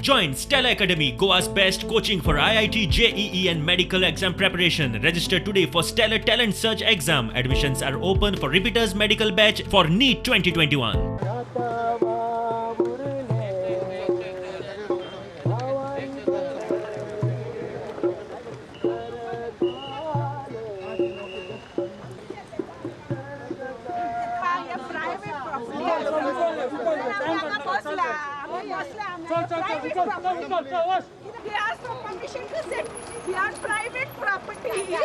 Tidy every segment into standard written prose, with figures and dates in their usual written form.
Join Stella Academy, Goa's best coaching for IIT, JEE and medical exam preparation. Register today for Stellar Talent Search exam. Admissions are open for repeaters medical batch for NEET 2021. We asked for permission to sit. We are private property.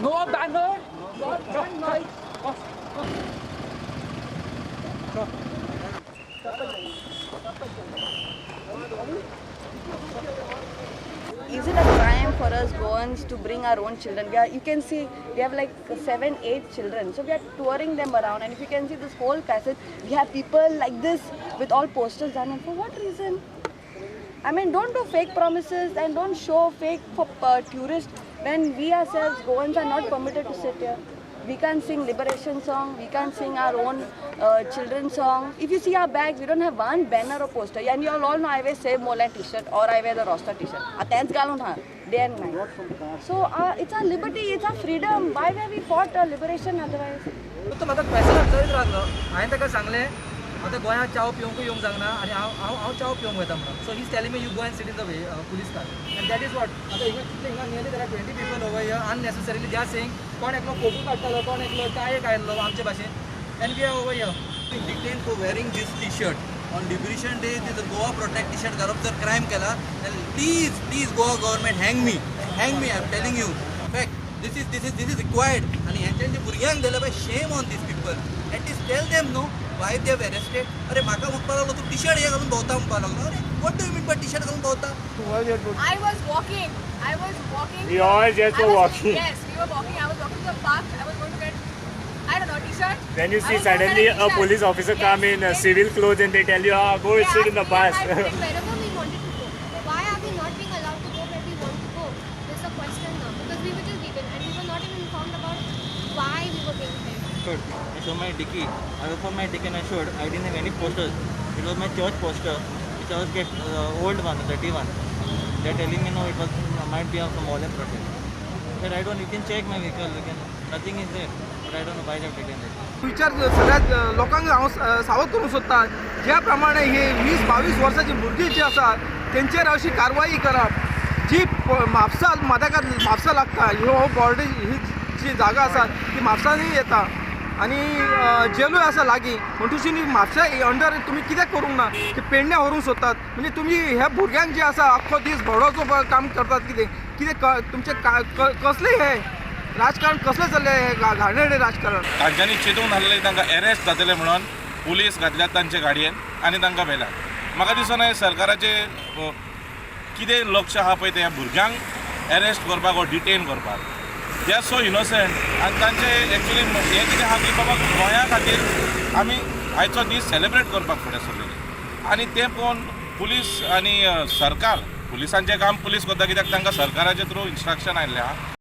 No banner. Is it a crime for us Goans to bring our own children? You can see we have like 7, 8 children. So we are touring them around, and if you can see this whole passage, we have people like this with all posters done. And for what reason? I mean, don't do fake promises and don't show fake for tourists when we ourselves Goans are not permitted to sit here. We can't sing liberation song, we can't sing our own children's song. If you see our bags, we don't have one banner or poster. And you all know I wear Save Moreland t-shirt or I wear the Roster t-shirt. That's galon day and night. So it's our liberty, it's our freedom. Why were we fought liberation otherwise? तो म्हाका question विचारीत रावलो हांवें ताका सांगलें आतां गोंयांत चाव पिवंकूय येवंक जायना आनी हांव चाव पिवंक वयता म्हणून so he is telling me you go and sit in the way police car and that is what आतां हिंगा nearly there are 20 people over here unnecessarily they are saying कोण एकलो फोटो काडटालो कोण एकलो टाय काडलो आमचे भाशेन and we are over here detained for wearing this t-shirt on Liberation Day. The Goa Protect t-shirt garab jar crime kela, then please Goa government hang me. I'm telling you. In fact, this is required. And yanchanje buryank dela by shame on these people. At least tell them no why they have arrested. Are maka mukpa laglo tu t-shirt ye galun bahota mukpa laglo. Are what do you mean by t-shirt galun bahota? I was walking. We all just were walking. Yes, we were walking. I was walking to the park. I was going to get, I don't know, t-shirt. Then you see suddenly a police officer come in civil clothes and they tell you, go sit in the bus. Wherever we wanted to go, why are we not being allowed to go where we want to go? There's a question now because we were just beaten and we were not even informed about why we were being beaten. I showed my dicky. I opened my dicky and I showed. I didn't have any posters. It was my church poster, which I was get old one, the dirty one. They're telling me no, it was might be from Moreland Protect. But I don't. You can check my vehicle. Nothing is there. But I don't know why they have taken it. विचार सगळ्यात लोकांक हांव सावध करूंक सोदता ज्या प्रमाणे हे 20-22 वर्सांची भुरगीं जी आसात तेंचेर अशी कारवाई करप जी म्हापसा म्हापसा लागता ह्यो बॉर्डर ही जी जागा आसा ती म्हापसांनी येता आनी जेलूय आसा लागीं म्हणटुशी म्हापसा अंडर तुमी कित्याक करूंक ना ते पेडण्या व्हरूंक सोदतात म्हणजे तुमी ह्या भुरग्यांक जे आसा आख्खो दीस भोडोचो काम करतात कितें तुमचें कसलें हें राजकारण कसलें चल्लें हें घाणेरडें राजकारण तांच्यांनी चिंतून नासलें तांकां अरेस्ट जातले म्हणून पुलीस घातल्यात तांचे गाडयेन आनी तांकां व्हेल्यात म्हाका दिसना सरकाराचें कितें लक्ष आहा पळय ते ह्या भुरग्यांक अरेस्ट करपाक वा डिटेन करपाक दे आर सो इनोसंट आनी तांचे एक्चुली हें कितें आहा की बाबा गोंया खातीर आमी आयचो दीस सेलेब्रेट करपाक फुडें सरलेले आनी तें पळोवन पुलीस आनी सरकार पुलिसांचें काम पुलीस करता कित्याक तांकां सरकाराचे थ्रू इन्स्ट्रक्शन आयिल्लें आहा